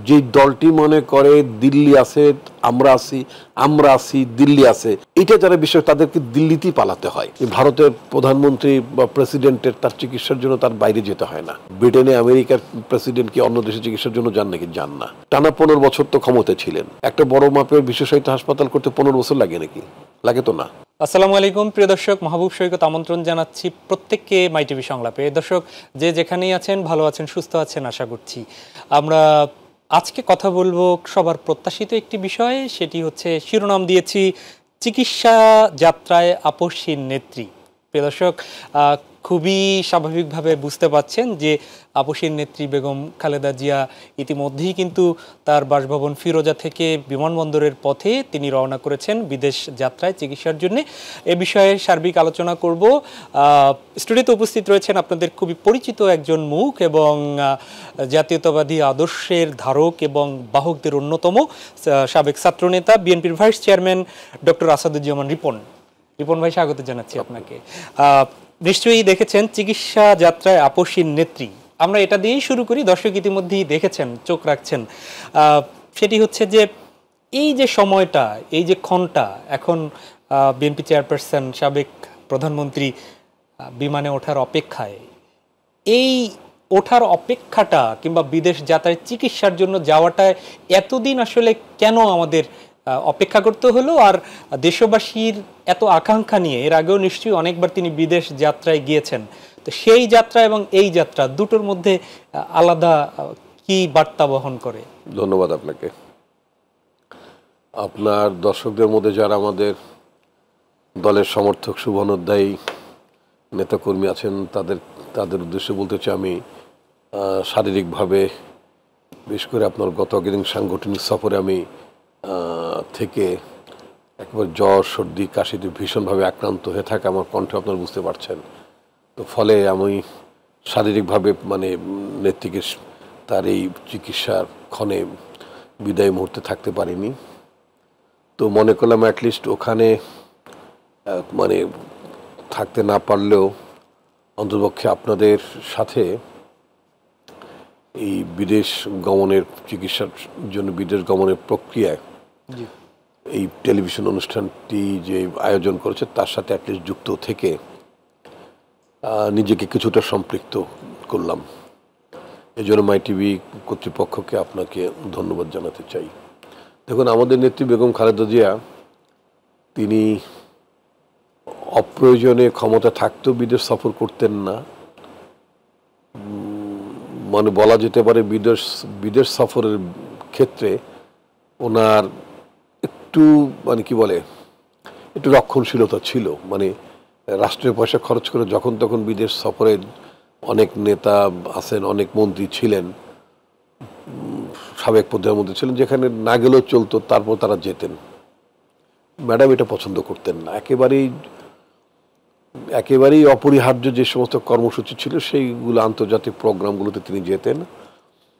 যে দলটি মনে করে দিল্লি আছে, আমরা আছি দিল্লি আছে, এটা যারা বিষয় তাদেরকে দিল্লিতেই পালাতে হয়। ভারতের প্রধানমন্ত্রী বা প্রেসিডেন্টের তার চিকিৎসার জন্য তার বাইরে যেতে হয় না। ব্রিটেনে আমেরিকার প্রেসিডেন্ট কি অন্য দেশে চিকিৎসার জন্য যান নাকি? যান না। টানা 15 বছর তো ক্ষমতায় ছিলেন। একটা বড় মাপের বিশেষায়িত হাসপাতাল করতে 15 বছর লাগে নাকি? লাগে তো না। আসসালামু আলাইকুম প্রিয় দর্শক, মাহবুব সৈকত আমন্ত্রণ জানাচ্ছি প্রত্যেককে মাই টিভি সংলাপে। দর্শক যে যেখানেই আছেন, ভালো আছেন, সুস্থ আছেন আশা করছি। আমরা আজকে কথা বলবো সবার প্রত্যাশিত একটি বিষয়, সেটি হচ্ছে শিরোনাম দিয়েছি চিকিৎসা যাত্রায় আপসহীন নেত্রী। প্রিয় দর্শক, খুবই স্বাভাবিকভাবে বুঝতে পাচ্ছেন যে আপসহীন নেত্রী বেগম খালেদা জিয়া ইতিমধ্যেই কিন্তু তার বাসভবন ফিরোজা থেকে বিমানবন্দরের পথে তিনি রওনা করেছেন বিদেশ যাত্রায় চিকিৎসার জন্য। এ বিষয়ে সার্বিক আলোচনা করব। স্টুডিওতে উপস্থিত রয়েছেন আপনাদের খুবই পরিচিত একজন মুখ এবং জাতীয়তাবাদী আদর্শের ধারক এবং বাহকদের অন্যতম সাবেক ছাত্রনেতা বিএনপির vice chairman doctor Asaduzzaman Ripon. Ripon ভাই, স্বাগত জানাচ্ছি আপনাকে। নিশ্চয়ই দেখেছেন চিকিৎসা যাত্রায় আপসহীন নেত্রী, আমরা এটা দিয়েই শুরু করি। দর্শক ইতিমধ্যেই দেখেছেন, চোখ রাখছেন। সেটি হচ্ছে যে এই যে সময়টা, এই যে ক্ষণটা, এখন বিএনপি চেয়ারপারসন সাবেক প্রধানমন্ত্রী বিমানে ওঠার অপেক্ষায়, এই ওঠার অপেক্ষাটা কিংবা বিদেশ যাত্রায় চিকিৎসার জন্য যাওয়াটা এতদিন আসলে কেন আমাদের অপেক্ষা করতে হলো? আর দেশবাসীর এত আকাঙ্ক্ষা নিয়ে এর আগেও নিশ্চয়ই অনেকবার তিনি বিদেশ যাত্রায় গিয়েছেন, তো সেই যাত্রা এবং এই যাত্রা দুটোর মধ্যে আলাদা কি বার্তা বহন করে? ধন্যবাদ আপনাকে। আপনার দর্শকদের মধ্যে যারা আমাদের দলের সমর্থক শুভানুধ্যায়ী নেতাকর্মী আছেন, তাদের উদ্দেশ্যে বলতে চাই, আমি শারীরিকভাবে, বিশেষ করে আপনার গত দিন সাংগঠনিক সফরে আমি থেকে একবার জ্বর, সর্দি, কাশিতে ভীষণভাবে আক্রান্ত হয়ে থাকে আমার কণ্ঠ আপনারা বুঝতে পারছেন। তো ফলে আমি শারীরিকভাবে নেত্রীকে তার এই চিকিৎসার ক্ষণে বিদায় মুহূর্তে থাকতে পারিনি। তো মনে করলাম অ্যাটলিস্ট ওখানে থাকতে না পারলেও অন্ততপক্ষে আপনাদের সাথে এই বিদেশ গমনের চিকিৎসার জন্য বিদেশ গমনের প্রক্রিয়ায় এই টেলিভিশন অনুষ্ঠানটি যে আয়োজন করেছে তার সাথে অ্যাটলিস্ট যুক্ত থেকে নিজেকে কিছুটা সম্পৃক্ত করলাম। এই জন্য মাই টিভি কর্তৃপক্ষকে আপনাকে ধন্যবাদ জানাতে চাই। দেখুন, আমাদের নেত্রী বেগম খালেদা জিয়া তিনি অপ্রয়োজনে ক্ষমতা থাকতেও বিদেশ সফর করতেন না। বলা যেতে পারে বিদেশ সফরের ক্ষেত্রে ওনার একটু একটু রক্ষণশীলতা ছিল। রাষ্ট্রীয় পয়সা খরচ করে যখন তখন বিদেশ সফরে অনেক নেতা আছেন, অনেক মন্ত্রী ছিলেন, সাবেক প্রধানমন্ত্রী ছিলেন, যেখানে না গেলেও চলতো, তারপর তারা যেতেন। ম্যাডাম এটা পছন্দ করতেন না। একেবারেই অপরিহার্য যে সমস্ত কর্মসূচি ছিল সেইগুলো, আন্তর্জাতিক প্রোগ্রামগুলোতে তিনি যেতেন।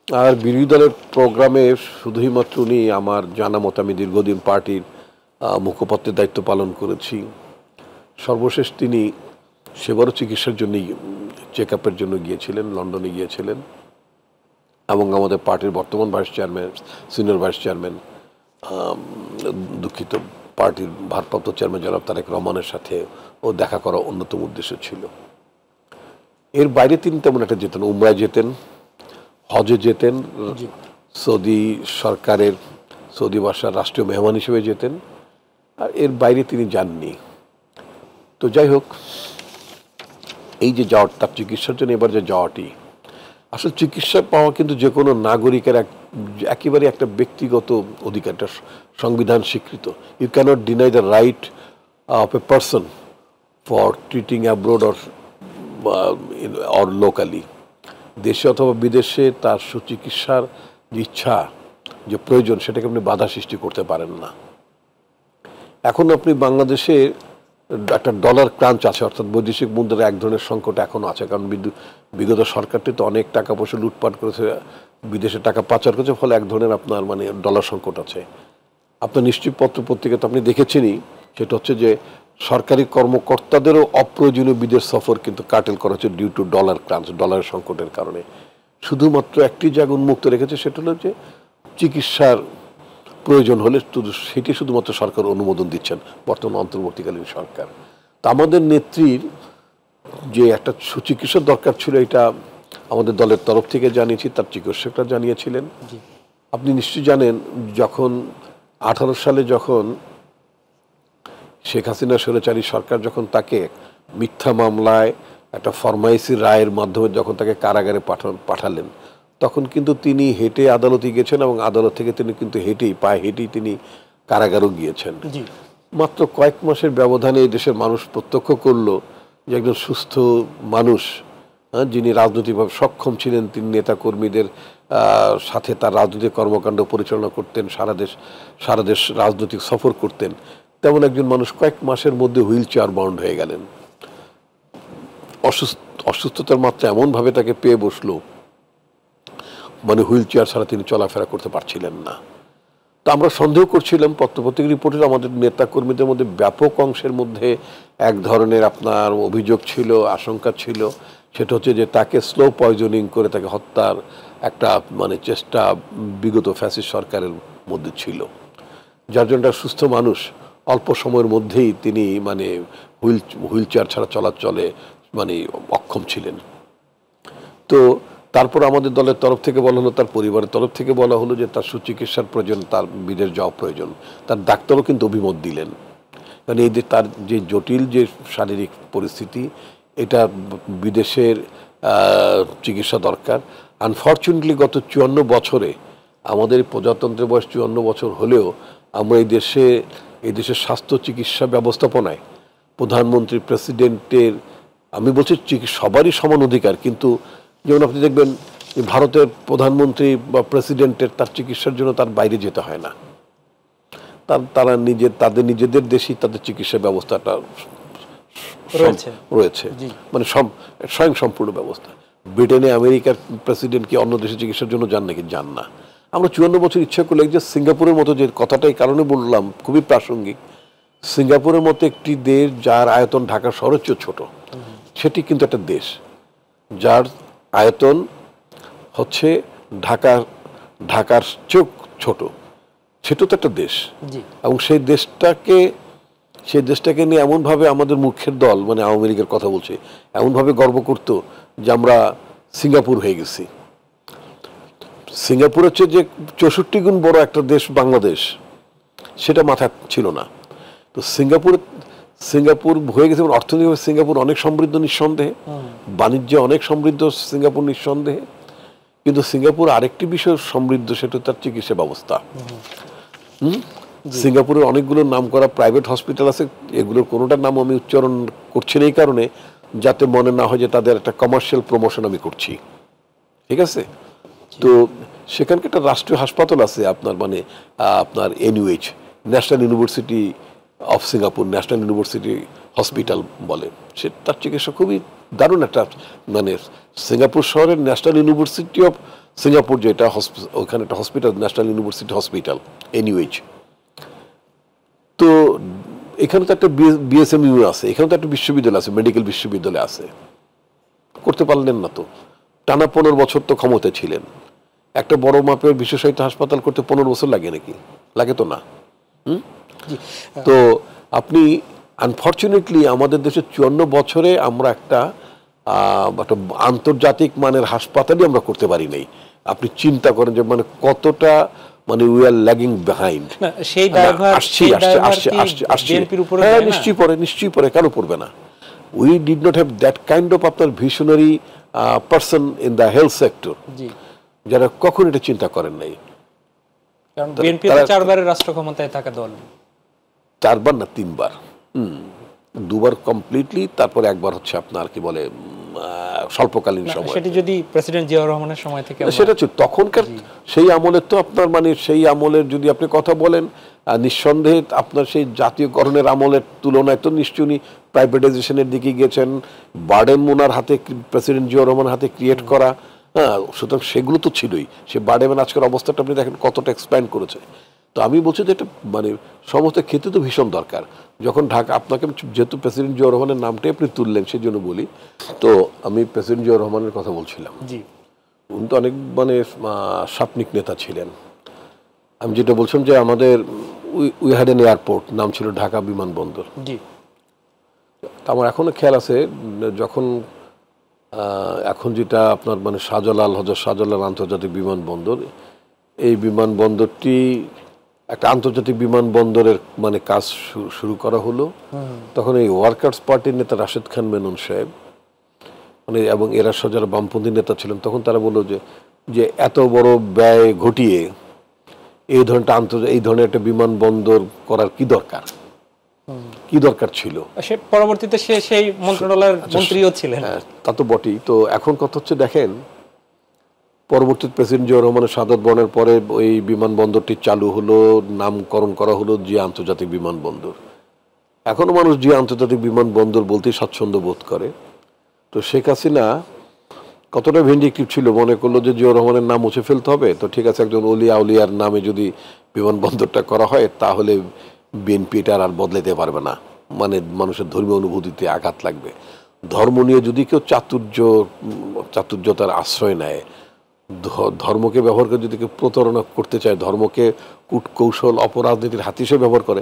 আর বিরোধী দলের প্রোগ্রামে শুধুই মাত্র উনি, আমার জানা মতো, আমি দীর্ঘদিন পার্টির মুখপাত্রের দায়িত্ব পালন করেছি। সর্বশেষ তিনি সেবারও চিকিৎসার জন্যই, চেক আপের জন্য গিয়েছিলেন, লন্ডনে গিয়েছিলেন। এবং আমাদের পার্টির বর্তমান vice chairman, senior vice chairman, পার্টির ভারপ্রাপ্ত চেয়ারম্যান জনাব তারেক রহমানের সাথে ও দেখা করা অন্যতম উদ্দেশ্য ছিল। এর বাইরে তিনি তেমন একটা যেতেন, উমরায় যেতেন, হজে যেতেন, সৌদি সরকারের, সৌদি বাদশার রাষ্ট্রীয় মেহমান হিসেবে যেতেন, আর এর বাইরে তিনি যাননি। তো যাই হোক, এই যে যাওয়াটা, তার চিকিৎসার জন্য এবার যে যাওয়াটি, আসলে চিকিৎসা পাওয়া কিন্তু যে কোনো নাগরিকের একেবারে একটা ব্যক্তিগত অধিকার, একটা সংবিধান স্বীকৃত। You cannot deny the right of a person for treating abroad or locally. দেশে অথবা বিদেশে তার সুচিকিৎসার যে ইচ্ছা, যে প্রয়োজন, সেটাকে আপনি বাধা সৃষ্টি করতে পারেন না। এখন আপনি বাংলাদেশে একটা ডলার ক্রাঞ্চ আছে, অর্থাৎ বৈদেশিক মুদ্রার এক ধরনের সংকট এখনও আছে। কারণ বিগত সরকারটি তো অনেক টাকা পয়সা লুটপাট করেছে, বিদেশে টাকা পাচার করেছে, ফলে এক ধরনের আপনার ডলার সংকট আছে। আপনার নিশ্চয়ই পত্রপত্রিকা তো আপনি দেখেছেনই, সেটা হচ্ছে যে সরকারি কর্মকর্তাদেরও অপ্রয়োজনীয় বিদেশ সফর কিন্তু কাটেল করা হচ্ছে ডিউ টু ডলার ক্রাঞ্চ, ডলারের সংকটের কারণে। শুধুমাত্র একটি জায়গা উন্মুক্ত রেখেছে, সেটা হলো যে চিকিৎসার প্রয়োজন হলে সেটি শুধুমাত্র সরকার অনুমোদন দিচ্ছেন বর্তমান অন্তর্বর্তীকালীন সরকার। তা আমাদের নেত্রীর যে একটা সুচিকিৎসার দরকার ছিল, এটা আমাদের দলের তরফ থেকে জানিয়েছি, তার চিকিৎসকরা জানিয়েছিলেন। আপনি নিশ্চয়ই জানেন, যখন 18 সালে যখন শেখ হাসিনা স্বৈরাচারী সরকার যখন তাকে মিথ্যা মামলায় একটা ফরমাইসির রায়ের মাধ্যমে যখন তাকে কারাগারে পাঠালেন, তখন কিন্তু তিনি হেঁটে আদালতে গিয়েছেন এবং আদালত থেকে তিনি কিন্তু পায়ে হেঁটেই তিনি কারাগারও গিয়েছেন। মাত্র কয়েক মাসের ব্যবধানে এই দেশের মানুষ প্রত্যক্ষ করলো যে একজন সুস্থ মানুষ, যিনি রাজনৈতিকভাবে সক্ষম ছিলেন, তিনি নেতা কর্মীদের সাথে তার রাজনৈতিক কর্মকাণ্ড পরিচালনা করতেন, সারা দেশ রাজনৈতিক সফর করতেন, তেমন একজন মানুষ কয়েক মাসের মধ্যে হুইল চেয়ার বাউন্ড হয়ে গেলেন। অসুস্থতার মাত্রা এমনভাবে তাকে পেয়ে বসলো, মানে হুইল চেয়ার ছাড়া তিনি চলাফেরা করতে পারছিলেন না। তো আমরা সন্দেহ করছিলাম, পত্রপত্রিকা রিপোর্টের আমাদের নেতা কর্মীদের মধ্যে ব্যাপক অংশের মধ্যে এক ধরনের আপনার অভিযোগ ছিল, আশঙ্কা ছিল, সেটা হচ্ছে যে তাকে স্লো পয়জনিং করে তাকে হত্যার একটা মানে চেষ্টা বিগত ফ্যাসিস্ট সরকারের মধ্যে ছিল, যার জন্য সুস্থ মানুষ অল্প সময়ের মধ্যেই তিনি মানে হুইল চেয়ার ছাড়া চলাচলে মানে অক্ষম ছিলেন। তো তারপর আমাদের দলের তরফ থেকে বলা হলো, তার পরিবারের তরফ থেকে বলা হলো যে তার সুচিকিৎসার প্রয়োজন, তার বিদেশ যাওয়া প্রয়োজন। তার ডাক্তারও কিন্তু অভিমত দিলেন, কারণ এই যে তার যে জটিল যে শারীরিক পরিস্থিতি, এটা বিদেশের চিকিৎসা দরকার। আনফর্চুনেটলি গত 54 বছরে, আমাদের প্রজাতন্ত্রের বয়স 54 বছর হলেও আমরা এই দেশের স্বাস্থ্য চিকিৎসা ব্যবস্থাপনায় প্রধানমন্ত্রী, প্রেসিডেন্টের, আমি বলছি সবারই সমান অধিকার, কিন্তু যেমন আপনি দেখবেন ভারতের প্রধানমন্ত্রী বা প্রেসিডেন্টের তার চিকিৎসার জন্য তার বাইরে যেতে হয় না, তারা তাদের নিজেদের দেশেই তাদের চিকিৎসা ব্যবস্থাটা রয়েছে, মানে স্বয়ং সম্পূর্ণ ব্যবস্থা। ব্রিটেনে আমেরিকার প্রেসিডেন্ট কি অন্য দেশে চিকিৎসার জন্য যান নাকি? যান না। আমরা 54 বছর ইচ্ছা করলে যে সিঙ্গাপুরের মতো, যে কথাটা এই কারণে বললাম খুবই প্রাসঙ্গিক, সিঙ্গাপুরের মতো একটি দেশ যার আয়তন ঢাকা শহরের চেয়ে ছোট, সেটি কিন্তু একটা দেশ যার আয়তন হচ্ছে ঢাকার চেয়েও ছোট, সেটা তো একটা দেশ। এবং সেই দেশটাকে নিয়ে এমনভাবে আমাদের মুখ্যের দল, মানে আওয়ামী লীগের কথা বলছে, এমনভাবে গর্ব করত যে আমরা সিঙ্গাপুর হয়ে গেছি। সিঙ্গাপুর হচ্ছে যে 64 গুণ বড় একটা দেশ বাংলাদেশ, সেটা মাথায় ছিল না। তো সিঙ্গাপুর হয়ে গেছে, অর্থনৈতিকভাবে সিঙ্গাপুর অনেক সমৃদ্ধ নিঃসন্দেহে, বাণিজ্যে অনেক সমৃদ্ধ সিঙ্গাপুর নিঃসন্দেহে, কিন্তু সিঙ্গাপুর আরেকটি বিষয় সমৃদ্ধ, সেটা তার চিকিৎসা ব্যবস্থা। সিঙ্গাপুরের অনেকগুলো নাম করা প্রাইভেট হসপিটাল আছে, এগুলোর কোনোটার নাম আমি উচ্চারণ করছি না এই কারণে যাতে মনে না হয় যে তাদের একটা কমার্শিয়াল প্রমোশন আমি করছি, ঠিক আছে? তো সেখানকার একটা রাষ্ট্রীয় হাসপাতাল আছে আপনার NUH, national university of Singapore, national university hospital বলে, সে তার চিকিৎসা খুবই দারুণ একটা, মানে সিঙ্গাপুর শহরের ন্যাশনাল ইউনিভার্সিটি অফ সিঙ্গাপুর যেটা ওখানে একটা হসপিটাল, ন্যাশনাল ইউনিভার্সিটি হসপিটাল এনইউএইচ। তো এখানে তো একটা বিএসএমইউ আছে, এখানে তো একটা বিশ্ববিদ্যালয় আছে, মেডিকেল বিশ্ববিদ্যালয় আছে, করতে পারলেন না। তো টানা 15 বছর তো ক্ষমতায় ছিলেন, একটা বড় মাপের বিশেষায়িত হাসপাতাল করতে 15 বছর লাগে নাকি? লাগে তো না। তো আপনি আনফর্চুনেটলি আমাদের দেশে 54 বছরে আমরা একটা আন্তর্জাতিক মানের হাসপাতালই আমরা করতে পারি নাই। আপনি চিন্তা করেন যে মানে কতটা, মানে উই আর ল্যাগিং বিহাইন্ড। সেই দায়ভার হ্যাঁ, নিশ্চয়ই পড়ে, কেন পড়বে না? We did not have that kind of আপনার visionary person in the health sector, যারা কখন এটা চিন্তা করেন নাই। কারণ বিএনপি 4 বারের রাষ্ট্র ক্ষমতায় থাকা দল, 4 বার না 3 বার, 2 বার কমপ্লিটলি, তারপরে একবার হচ্ছে আপনার কি বলে স্বল্পকালীন সময়, সেটি যদি প্রেসিডেন্ট জিয়াউর রহমানের সময় থেকে, সেটা হচ্ছে তখনকার সেই আমলের, তো আপনার মানে সেই আমলের যদি আপনি কথা বলেন, নিঃসন্দেহে আপনার সেই জাতীয়করণের আমলের তুলনায় তো নিশ্চয়ই প্রাইভেটাইজেশনের দিকে গিয়েছেন, বার্ডেন ওনার হাতে, প্রেসিডেন্ট জিয়াউর রহমানের হাতে ক্রিয়েট করা, হ্যাঁ, সুতরাং সেগুলো তো ছিলই। সে বার্ডেন আজকের অবস্থাটা আপনি দেখেন কতটা এক্সপ্যান্ড করেছে। তো আমি বলছি যে এটা মানে সমস্ত ক্ষেত্রে তো ভীষণ দরকার। যখন ঢাকা, আপনাকে যেহেতু প্রেসিডেন্ট জিয়াউর রহমানের নামটাই আপনি তুললেন সেই জন্য বলি, তো আমি প্রেসিডেন্ট জিয়াউর রহমানের কথা বলছিলাম। উনি তো অনেক মানে স্বপ্নিক নেতা ছিলেন, আমি যেটা বলছিলাম যে আমাদের উই হ্যাড এন এয়ারপোর্ট, নাম ছিল ঢাকা বিমানবন্দর। জি। তা আমার এখনো খেয়াল আছে যখন এখন যেটা আপনার মানে হযরত শাহজালাল আন্তর্জাতিক বিমানবন্দর, এই বিমানবন্দরটি একটা আন্তর্জাতিক বিমানবন্দরের মানে কাজ শুরু করা হলো। তখন এই ওয়ার্কার্স পার্টির নেতা রাশেদ খান মেনন সাহেব মানে এবং এরা সহ যারা বামপন্থী নেতা ছিলেন, তখন তারা বললো যে এত বড় ব্যয় ঘটিয়ে এই ধরনের একটা বিমানবন্দর করার কি দরকার ছিল। সে পরবর্তীতে সে সেই মন্ত্রণালয়ের মন্ত্রীও ছিলেন। তা তো বটেই। তো এখন কথা হচ্ছে দেখেন, পরবর্তী প্রেসিডেন্ট জিয়াউর রহমানের শাহাদাত বরণের পরে ওই বিমানবন্দরটি চালু হলো, নামকরণ করা হলো জিয়া আন্তর্জাতিক বিমানবন্দর। এখনো মানুষ জিয়া আন্তর্জাতিক বিমানবন্দর বলতেই স্বাচ্ছন্দ্য বোধ করে। তো শেখ হাসিনা কতটা ভিন্ডিকটিভ ছিল, মনে করলো যে জিয়াউর রহমানের নাম মুছে ফেলতে হবে, তো ঠিক আছে একজন অলি আউলিয়ার নামে যদি বিমানবন্দরটা করা হয় তাহলে বিএনপি এটা আর বদলাতে পারবে না, মানে মানুষের ধর্মীয় অনুভূতিতে আঘাত লাগবে। ধর্ম নিয়ে যদি কেউ চাতুর্যতার আশ্রয় নেয়, ধর্মকে ব্যবহার করে যদি কেউ প্রতারণা করতে চায়, ধর্মকে কূটকৌশল অপরাজনীতির হাত হিসেবে ব্যবহার করে,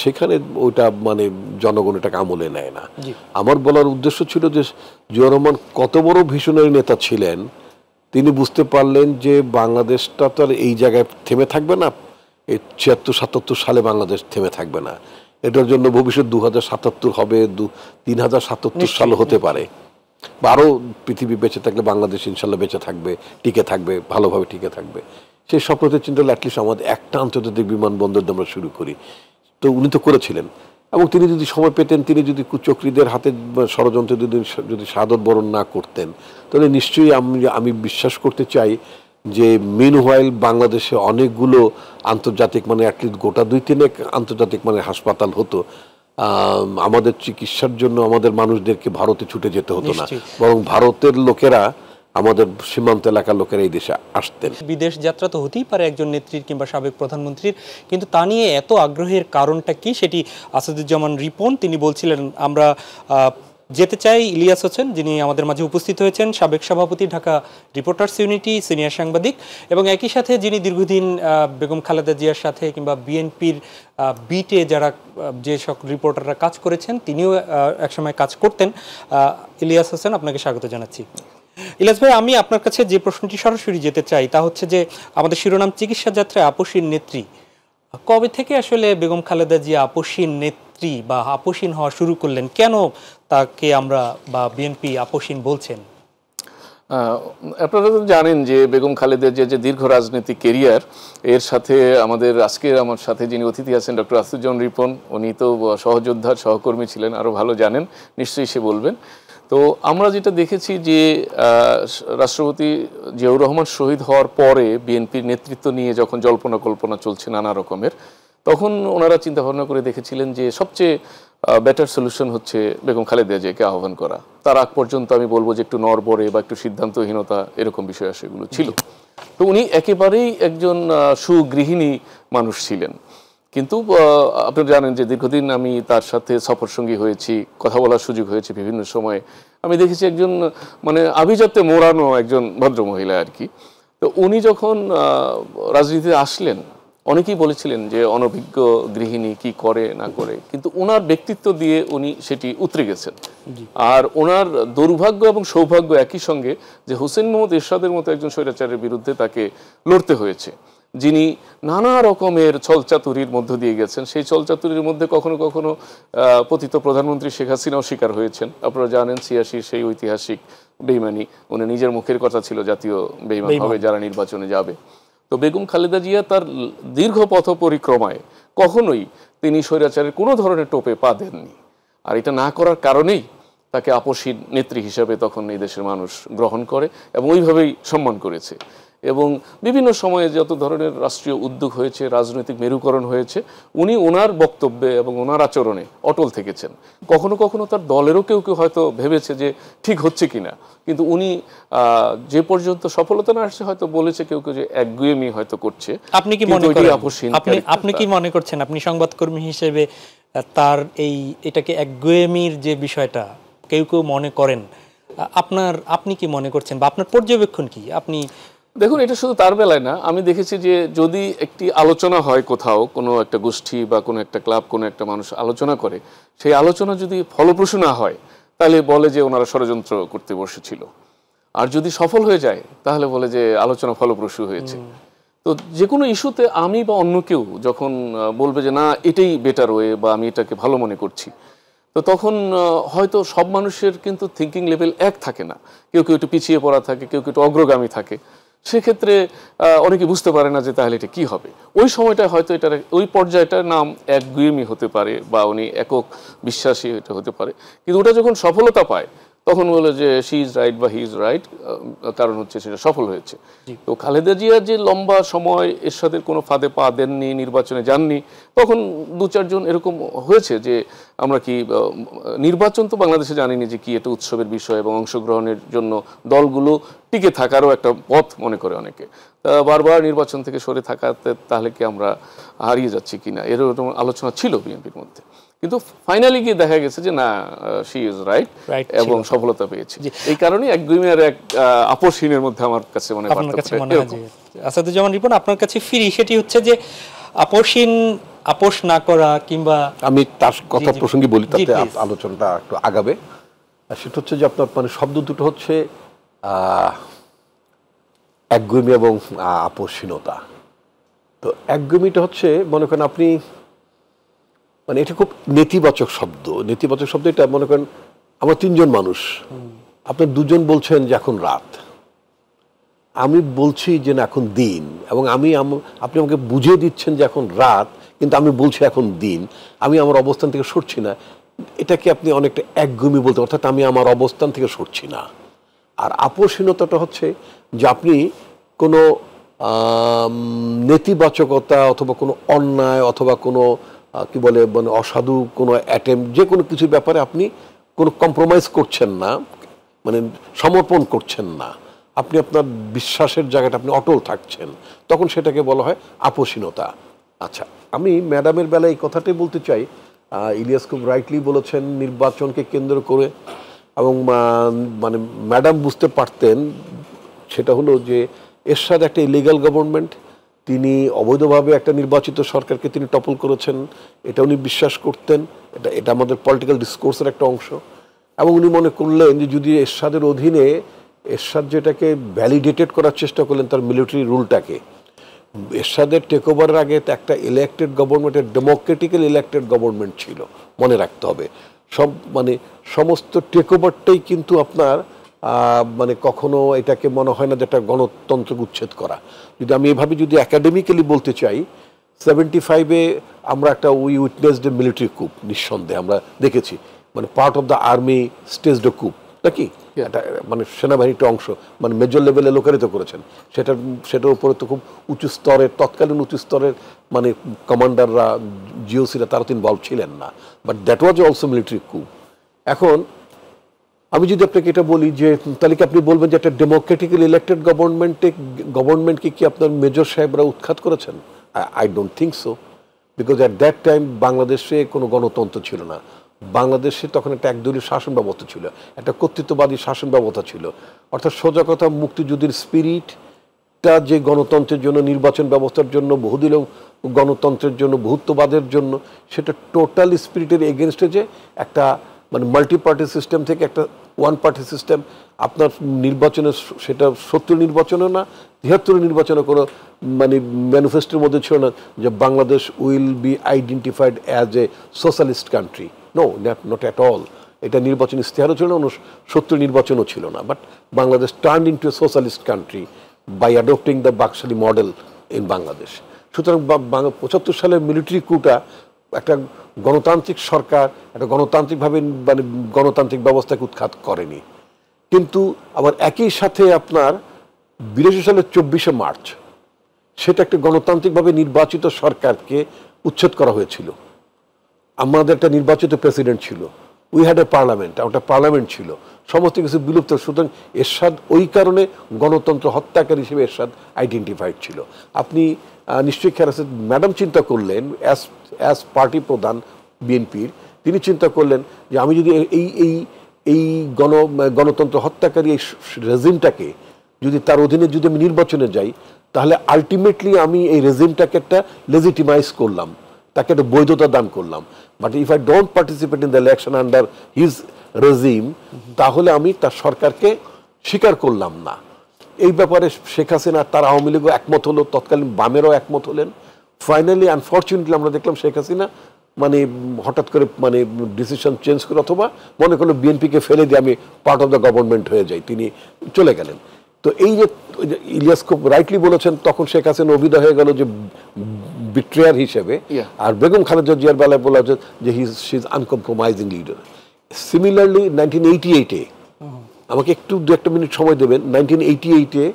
সেখানে ওইটা মানে জনগণ এটাকে আমলে নেয় না। আমার বলার উদ্দেশ্য ছিল যে জিয়াউর রহমান কত বড় ভিশনারি নেতা ছিলেন, তিনি বুঝতে পারলেন যে বাংলাদেশটা তো আর এই জায়গায় থেমে থাকবে না, এই ৭৬-৭৭ সালে বাংলাদেশ থেমে থাকবে না, এটার জন্য ভবিষ্যৎ ২০৭৭ হবে, ৩০৭৭ সাল হতে পারে, বা আরও পৃথিবী বেঁচে থাকলে বাংলাদেশ ইনশাল্লাহ বেঁচে থাকবে, টিকে থাকবে, ভালোভাবে টিকে থাকবে। সেই স্বপ্নতে চিন্তা হলে অ্যাটলিস্ট আমাদের একটা আন্তর্জাতিক বিমানবন্দর দিয়ে আমরা শুরু করি। তো উনি তো করেছিলেন, এবং তিনি যদি সময় পেতেন, তিনি যদি কুচক্রীদের হাতে ষড়যন্ত্র যদি শাহাদত বরণ না করতেন, তাহলে নিশ্চয়ই আমি বিশ্বাস করতে চাই যে মিনওয়াইল বাংলাদেশে অনেকগুলো আন্তর্জাতিক মানে অ্যাটলিস্ট গোটা ২-৩ আন্তর্জাতিক মানে হাসপাতাল হতো। আমাদের চিকিৎসার জন্য আমাদের মানুষদেরকে ভারতে ছুটে যেতে হতো না, বরং ভারতের লোকেরা আমাদের সীমান্ত এলাকার লোকেরা এই দেশে আসতেন। বিদেশ যাত্রা তো হতেই পারে একজন নেত্রীর কিংবা সাবেক প্রধানমন্ত্রীর, কিন্তু তা নিয়ে এত আগ্রহের কারণটা কি, সেটি আসাদুজ্জামান রিপন তিনি বলছিলেন। আমরা যেতে চাই ইলিয়াস হোসেন, যিনি আমাদের মাঝে উপস্থিত হয়েছেন, সাবেক সভাপতি ঢাকা রিপোর্টার্স ইউনিটি, সিনিয়র সাংবাদিক, এবং একই সাথে যিনি দীর্ঘদিন বেগম খালেদা জিয়ার সাথে কিংবা বিএনপির বিটে যারা যে সব রিপোর্টাররা কাজ করেছেন, তিনিও একসময় কাজ করতেন। ইলিয়াস হোসেন, আপনাকে স্বাগত জানাচ্ছি। ইলিয়াস ভাই, আমি আপনার কাছে যে প্রশ্নটি সরাসরি যেতে চাই তা হচ্ছে যে আমাদের শিরোনাম চিকিৎসা যাত্রায় আপসীন নেত্রী, কবে থেকে আসলে বেগম খালেদা জিয়া আপসীন নেত্রী বা আপসীন হওয়া শুরু করলেন? কেন তাকে আমরা বা বিএনপি আপসীন বলছেন? আপনারা তো জানেন যে বেগম খালেদা জিয়ার যে দীর্ঘ রাজনৈতিক কেরিয়ার, এর সাথে আমার সাথে যিনি অতিথি আছেন ডক্টর আসাদুজ্জামান রিপন, উনি তো সহযোদ্ধার সহকর্মী ছিলেন, আরও ভালো জানেন, নিশ্চয়ই সে বলবেন। তো আমরা যেটা দেখেছি যে রাষ্ট্রপতি জিয়াউর রহমান শহীদ হওয়ার পরে বিএনপির নেতৃত্ব নিয়ে যখন জল্পনা কল্পনা চলছে নানা রকমের, তখন ওনারা চিন্তা ভাবনা করে দেখেছিলেন যে সবচেয়ে বেটার সলিউশন হচ্ছে বেগম খালেদা জিয়াকে আহ্বান করা। তার আগ পর্যন্ত আমি বলবো যে একটু নড়বড়ে বা একটু সিদ্ধান্তহীনতা এরকম বিষয় সেগুলো ছিল। তো উনি একেবারেই একজন সুগৃহিণী মানুষ ছিলেন। কিন্তু আপনারা জানেন যে দীর্ঘদিন আমি তার সাথে সফর সঙ্গী হয়েছি, কথা বলার সুযোগ হয়েছে বিভিন্ন সময়ে। আমি দেখেছি একজন মানে আভিজাত্যে মোড়ানো একজন ভদ্রমহিলা আর কি। তো উনি যখন রাজনীতিতে আসলেন, অনেকেই বলেছিলেন যে অনভিজ্ঞ গৃহিণী, কি করে না করে, কিন্তু ওনার ব্যক্তিত্ব দিয়ে উনি সেটি উতরে গেছেন। আর ওনার দুর্ভাগ্য এবং সৌভাগ্য একই সঙ্গে যে হোসেন মোহাম্মদ এরশাদের মতো একজন স্বৈরাচারের বিরুদ্ধে তাকে লড়তে হয়েছে, যিনি নানা রকমের ছলচাতুরির মধ্য দিয়ে গেছেন। সেই ছলচাতুরির মধ্যে কখনো কখনো পতিত প্রধানমন্ত্রী শেখ হাসিনাও শিকার হয়েছেন। আপনারা জানেন ৮৬ সেই ঐতিহাসিক বেইমানি, উনি নিজের মুখের কথা ছিল জাতীয় বেইমান হবে যারা নির্বাচনে যাবে। তো বেগম খালেদা জিয়া তার দীর্ঘ পথ পরিক্রমায় কখনোই তিনি স্বৈরাচারের কোনো ধরনের টোপে পা দেননি। আর এটা না করার কারণেই তাকে আপসীন নেত্রী হিসেবে তখন এই দেশের মানুষ গ্রহণ করে এবং ওইভাবেই সম্মান করেছে। এবং বিভিন্ন সময়ে যত ধরনের রাষ্ট্রীয় উদ্যোগ হয়েছে, রাজনৈতিক মেরুকরণ হয়েছে, উনি ওনার বক্তব্যে এবং ওনার আচরণে অটল থেকেছেন। কখনো কখনো তার দলেরও কেউ কেউ হয়তো ভেবেছে যে ঠিক হচ্ছে কিনা, কিন্তু উনি যে পর্যন্ত সফলতা না আসছে হয়তো বলেছে কেউ কেউ যে একগুয়েমি হয়তো করছে। আপনি কি মনে করেন, আপনি কি মনে করছেন, আপনি সংবাদকর্মী হিসেবে তার এটাকে একগুয়েমির যে বিষয়টা কেউ কেউ মনে করেন, আপনি কি মনে করছেন বা আপনার পর্যবেক্ষণ কি? আপনি দেখুন, এটা শুধু তার বেলায় না, আমি দেখেছি যে যদি একটি আলোচনা হয় কোথাও, কোনো একটা গোষ্ঠী বা কোনো একটা ক্লাব, কোনো একটা মানুষ আলোচনা করে, সেই আলোচনা যদি ফলপ্রসূ না হয় তাহলে বলে যে ওনারা ষড়যন্ত্র করতে বসেছিল। আর যদি সফল হয়ে যায় তাহলে বলে যে আলোচনা ফলপ্রসূ হয়েছে। তো যে কোনো ইস্যুতে আমি বা অন্য কেউ যখন বলবে যে না এটাই বেটার ওয়ে বা আমি এটাকে ভালো মনে করছি, তো তখন হয়তো সব মানুষের কিন্তু থিঙ্কিং লেভেল এক থাকে না। কেউ কেউ একটু পিছিয়ে পড়া থাকে, কেউ কেউ একটু অগ্রগামী থাকে। সেক্ষেত্রে অনেকে বুঝতে পারে না যে তাহলে এটা কি হবে। ওই সময়টা হয়তো এটার ওই পর্যায়টার নাম একগুঁয়েমি হতে পারে বা উনি একক বিশ্বাসী এটা হতে পারে। কিন্তু ওটা যখন সফলতা পায় তখন বলে যে শি ইজ রাইট বা হি ইজ রাইট, কারণ হচ্ছে সেটা সফল হয়েছে। তো খালেদা জিয়া যে লম্বা সময় এরশাদের কোনো ফাঁদে পা দেননি, নির্বাচনে যাননি, তখন দু চারজন এরকম হয়েছে যে আমরা কি নির্বাচন তো বাংলাদেশে জানিনি যে কি এটা উৎসবের বিষয় এবং অংশগ্রহণের জন্য দলগুলো টিকে থাকারও একটা পথ মনে করে অনেকে। বারবার নির্বাচন থেকে সরে থাকাতে তাহলে কি আমরা হারিয়ে যাচ্ছি কিনা এরকম আলোচনা ছিল বিএনপির মধ্যে। কিন্তু ফাইনালি গিয়ে দেখা গেছে যে না, শি ইজ রাইট এবং সফলতা পেয়েছে। এই কারণে একগুঁয়েমি আর এক আপোষহীনের মধ্যে আমার কাছে মনে হয় আসাদুজ্জামান রিপন, আপনার কাছে ফিরি, সেটি হচ্ছে যে আপোষহীন, আপোষ না করা কিংবা আমি তার কথা প্রসঙ্গে বলি, তাতে আলোচনাটা একটু আগাবে। সেটা হচ্ছে যে আপনার মানে শব্দ দুটো হচ্ছে একগুঁয়েমি এবং আপোষহীনতা। তো একগুঁয়েমিটা হচ্ছে মনে করেন আপনি মানে এটা খুব নেতিবাচক শব্দ। নেতিবাচক শব্দ এটা মনে করেন আমরা তিনজন মানুষ, আপনার দুজন বলছেন যে এখন রাত, আমি বলছি যে না এখন দিন, এবং আপনি আমাকে বুঝিয়ে দিচ্ছেন যে এখন রাত, কিন্তু আমি বলছি এখন দিন, আমি আমার অবস্থান থেকে সরছি না। এটাকে আপনি অনেকটা একগুঁয়েমি বলতে, অর্থাৎ আমি আমার অবস্থান থেকে সরছি না। আর আপোষহীনতাটা হচ্ছে যে আপনি কোনো নেতিবাচকতা অথবা কোনো অন্যায় অথবা কোনো কি বলে মানে অসাধু কোনো অ্যাটেম্প, যে কোনো কিছুর ব্যাপারে আপনি কোনো কম্প্রোমাইজ করছেন না, মানে সমর্পণ করছেন না, আপনি আপনার বিশ্বাসের জায়গাটা আপনি অটল থাকছেন, তখন সেটাকে বলা হয় আপোষহীনতা। আচ্ছা, আমি ম্যাডামের বেলায় এই কথাটাই বলতে চাই। ইলিয়াস খুব রাইটলি বলেছেন নির্বাচনকে কেন্দ্র করে, এবং মানে ম্যাডাম বুঝতে পারতেন সেটা হলো যে এরশাদ একটা ইলিগাল গভর্নমেন্ট, তিনি অবৈধভাবে একটা নির্বাচিত সরকারকে তিনি টপল করেছেন, এটা উনি বিশ্বাস করতেন, এটা আমাদের পলিটিক্যাল ডিসকোর্সের একটা অংশ। এবং উনি মনে করলেন যে যদি এরশাদের অধীনে এরশাদ যেটাকে ভ্যালিডেটেড করার চেষ্টা করলেন তার মিলিটারি রুলটাকে, এরশাদের টেক ওভারের আগে একটা ইলেক্টেড গভর্নমেন্টের ডেমোক্রেটিক্যালি ইলেক্টেড গভর্নমেন্ট ছিল, মনে রাখতে হবে। মানে সমস্ত টেক ওভারটাই কিন্তু আপনার মানে কখনো এটাকে মনে হয় না যে একটা গণতন্ত্রকে উচ্ছেদ করা। যদি আমি এভাবে যদি একাডেমিক্যালি বলতে চাই, 75-এ আমরা একটা উইটনেসড মিলিটারি কুপ, নিঃসন্দেহে আমরা দেখেছি, মানে part of the army staged coop নাকি, এটা মানে সেনাবাহিনীর অংশ, মানে মেজর লেভেলে লোকেরাই তো করেছেন, সেটার উপরে তো খুব উঁচু স্তরের তৎকালীন উঁচু স্তরের মানে কমান্ডাররা, জিওসিরা, তারা তো ইনভলভ ছিলেন না, but that was also military coop. এখন আমি যদি আপনাকে এটা বলি যে তাহলে কি আপনি বলবেন যে একটা ডেমোক্রেটিক্যালি ইলেক্টেড গভর্নমেন্টকে কি আপনার মেজর সাহেবরা উৎখাত করেছেন? I don't think so, because at that time বাংলাদেশে কোনো গণতন্ত্র ছিল না। বাংলাদেশে তখন একটা একদলীয় শাসন ব্যবস্থা ছিল, একটা কর্তৃত্ববাদী শাসন ব্যবস্থা ছিল। অর্থাৎ সোজা কথা, মুক্তিযুদ্ধের স্পিরিটটা যে গণতন্ত্রের জন্য, নির্বাচন ব্যবস্থার জন্য, বহুদলীয় গণতন্ত্রের জন্য, বহুত্ববাদের জন্য, সেটা টোটাল স্পিরিটের এগেনস্টে যে একটা মানে মাল্টি পার্টি সিস্টেম থেকে একটা ওয়ান পার্টি সিস্টেম, আপনার নির্বাচনে সেটা 70 নির্বাচনও না, 73 নির্বাচনে কোনো মানে ম্যানিফেস্টোর মধ্যে ছিল না যে Bangladesh will be identified as a socialist country. No, not at all. এটা নির্বাচন ইশতেহারও ছিল না, 70 নির্বাচনও ছিল না, but Bangladesh turn into a socialist country by adopting the বাকশালী মডেল ইন বাংলাদেশ। সুতরাং 75 সালের মিলিটারি কুটা একটা গণতান্ত্রিক সরকার, একটা গণতান্ত্রিকভাবে মানে গণতান্ত্রিক ব্যবস্থাকে উৎখাত করেনি। কিন্তু আবার একই সাথে আপনার 82 সালের 24শে মার্চ সেটা একটা গণতান্ত্রিকভাবে নির্বাচিত সরকারকে উচ্ছেদ করা হয়েছিল। আমাদের একটা নির্বাচিত প্রেসিডেন্ট ছিল, উই হ্যাড এ পার্লামেন্ট, একটা পার্লামেন্ট ছিল, সমস্ত কিছু বিলুপ্ত। সুতরাং এরশাদ ওই কারণে গণতন্ত্র হত্যাকারী হিসেবে এরশাদ আইডেন্টিফাইড ছিল। আপনি নিশ্চয়ই খেয়াল আছে, ম্যাডাম চিন্তা করলেন অ্যাজ পার্টি প্রধান বিএনপির, তিনি চিন্তা করলেন যে আমি যদি এই গণতন্ত্র হত্যাকারী এই রেজিমটাকে যদি তার অধীনে যদি আমি নির্বাচনে যাই, তাহলে আলটিমেটলি আমি এই রেজিমটাকে একটা লেজিটিমাইজ করলাম, তাকে একটা বৈধতা দান করলাম। But if I don't participate in the election under his regime, তাহলে আমি তার সরকারকে স্বীকার করলাম না। এই ব্যাপারে শেখ হাসিনা তার আওয়ামী লীগও একমত হলো, তৎকালীন বামেরও একমত হলেন। ফাইনালি আনফর্চুনেটলি আমরা দেখলাম শেখ হাসিনা মানে হঠাৎ করে মানে ডিসিশন চেঞ্জ করে, অথবা মনে করলো বিএনপিকে ফেলে দিয়ে আমি পার্ট অফ দ্য গভর্নমেন্ট হয়ে যাই, তিনি চলে গেলেন। তো এই যে ইলিয়াস খুব রাইটলি বলেছেন, তখন শেখ হাসিনা অভিধা হয়ে গেল যে বিট্রেয়ার হিসেবে, আর বেগম খালেদা জিয়ার বেলায় বলা হচ্ছে যে she is uncompromising leader. Similarly 1988-এ, আমাকে একটু 2-1 মিনিট সময় দেবেন, 1988-এ